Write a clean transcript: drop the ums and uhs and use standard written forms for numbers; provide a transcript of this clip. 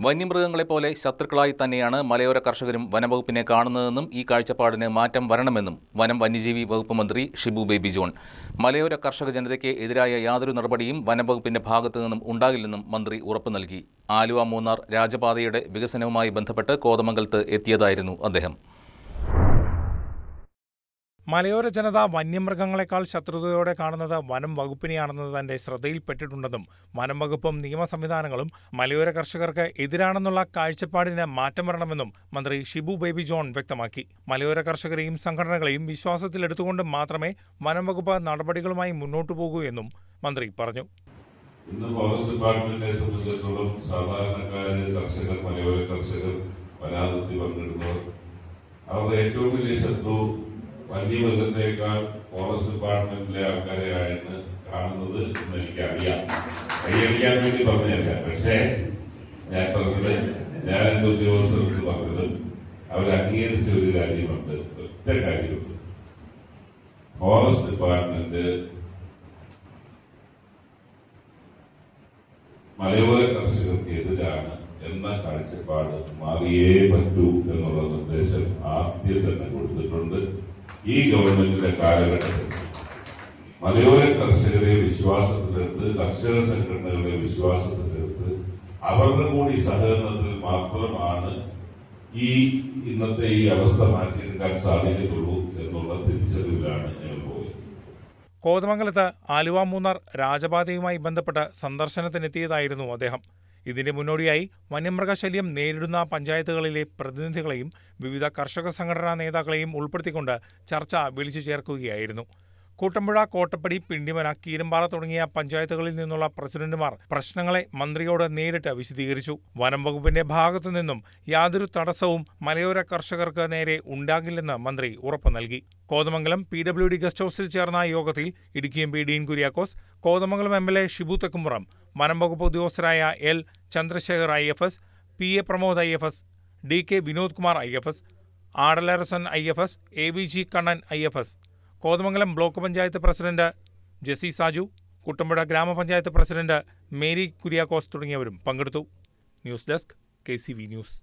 വന്യമൃഗങ്ങളെപ്പോലെ ശത്രുക്കളായി തന്നെയാണ് മലയോര കർഷകരും വനംവകുപ്പിനെ കാണുന്നതെന്നും ഈ കാഴ്ചപ്പാടിന് മാറ്റം വരണമെന്നും വന്യജീവി വകുപ്പ് മന്ത്രി ഷിബു ബേബി ജോൺ. മലയോര കർഷക ജനതയ്ക്ക് എതിരായ യാതൊരു നടപടിയും വനംവകുപ്പിന്റെ ഭാഗത്തു നിന്നും ഉണ്ടാകില്ലെന്നും മന്ത്രി ഉറപ്പു നൽകി. ആലുവ മൂന്നാർ രാജപാതയുടെ വികസനവുമായി ബന്ധപ്പെട്ട് കോതമംഗലത്ത് എത്തിയതായിരുന്നു അദ്ദേഹം. മലയോര ജനത വന്യമൃഗങ്ങളെക്കാൾ ശത്രുതയോടെ കാണുന്നത് വനം വകുപ്പിനെയാണെന്നത് തന്റെ ശ്രദ്ധയിൽപ്പെട്ടിട്ടുണ്ടെന്നും വനം വകുപ്പും നിയമ സംവിധാനങ്ങളും മലയോര കർഷകർക്ക് എതിരാണെന്നുള്ള കാഴ്ചപ്പാടിന് മാറ്റം വരണമെന്നും മന്ത്രി ഷിബു ബേബി ജോൺ വ്യക്തമാക്കി. മലയോര കർഷകരെയും സംഘടനകളെയും വിശ്വാസത്തിലെടുത്തുകൊണ്ട് മാത്രമേ വനം വകുപ്പ് നടപടികളുമായി മുന്നോട്ടു പോകൂ എന്നും മന്ത്രി പറഞ്ഞു. ഇന്ന് ഫോറസ്റ്റ് ഡിപ്പാർട്ട്മെന്റിനെ സംബന്ധിച്ചിടത്തോളം സാധാരണക്കാര് കർഷകർ, മലയോര കർഷകർ, വനാതിർത്തി പങ്കിടുന്നവർ, അവരുടെ ഏറ്റവും വലിയ ശത്രു വന്യമൃഗത്തേക്കാൾ ഫോറസ്റ്റ് ഡിപ്പാർട്ട്മെന്റിലെ ആൾക്കാരെയാണ് കാണുന്നത് എന്ന് എനിക്കറിയാം. കൈയടിക്കാൻ വേണ്ടി പറഞ്ഞതല്ല, പക്ഷേ ഞാൻ പറഞ്ഞത്, ഞാൻ എന്റെ ഉദ്യോഗസ്ഥർക്ക് പറഞ്ഞതും അവർ അംഗീകരിച്ച ഒരു കാര്യമുണ്ട്, ഒറ്റ കാര്യമുണ്ട്. ഫോറസ്റ്റ് ഡിപ്പാർട്ട്മെന്റ് മലയോര കർഷകർക്ക് എതിരാണ് എന്ന കാഴ്ചപ്പാട് മാറിയേ പറ്റൂ എന്നുള്ള നിർദ്ദേശം ആദ്യം തന്നെ കൊടുത്തിട്ടുണ്ട്. ഈ ഗവൺമെന്റിന്റെ കാലഘട്ടത്തിൽ മലയോര കർഷകരെ വിശ്വാസത്തിലെടുത്ത്, കർഷക സംഘടനകളെ വിശ്വാസത്തിലെടുത്ത് അവരുടെ കൂടി സഹകരണത്തിൽ മാത്രമാണ് ഇന്നത്തെ ഈ അവസ്ഥ മാറ്റിയെടുക്കാൻ സാധിക്കത്തുള്ളൂ എന്നുള്ള തിരിച്ചറിവിലാണ് ഞങ്ങൾ പോയത്. കോതമംഗലത്ത് ആലുവ മൂന്നാർ രാജപാതയുമായി ബന്ധപ്പെട്ട് സന്ദർശനത്തിനെത്തിയതായിരുന്നു അദ്ദേഹം. ഇതിന്റെ മുന്നോടിയായി വന്യമൃഗശല്യം നേരിടുന്ന പഞ്ചായത്തുകളിലെ പ്രതിനിധികളെയും വിവിധ കർഷക സംഘടനാ നേതാക്കളെയും ഉൾപ്പെടുത്തിക്കൊണ്ട് ചർച്ച വിളിച്ചു ചേർക്കുകയായിരുന്നു. കൂട്ടമ്പുഴ, കോട്ടപ്പടി, പിണ്ടിമന, കീരമ്പാറ തുടങ്ങിയ പഞ്ചായത്തുകളിൽ നിന്നുള്ള പ്രസിഡന്റുമാർ പ്രശ്നങ്ങളെ മന്ത്രിയോട് നേരിട്ട് വിശദീകരിച്ചു. വനം വകുപ്പിന്റെ ഭാഗത്തു നിന്നും യാതൊരു തടസ്സവും മലയോര കർഷകർക്ക് നേരെ ഉണ്ടാകില്ലെന്ന് മന്ത്രി ഉറപ്പു നൽകി. കോതമംഗലം PWD ഗസ്റ്റ് ഹൌസിൽ ചേർന്ന യോഗത്തിൽ ഇടുക്കി MP ഡീൻ കുര്യാക്കോസ്, കോതമംഗലം MLA ഷിബു തെക്കുംപുറം, വനം വകുപ്പ് ഉദ്യോഗസ്ഥരായ L Chandrasekhar IFS, PA Pramod IFS, DK Vinod Kumar IFS, Adalarasan IFS, AVG Kannan IFS, Kothamangalam block panchayat president Jessy Saju, Kuttampuzha ഗ്രാമപഞ്ചായത്ത് പ്രസിഡന്റ് മേരി കുര്യാക്കോസ് തുടങ്ങിയവരും പങ്കെടുത്തു. News desk KCV news.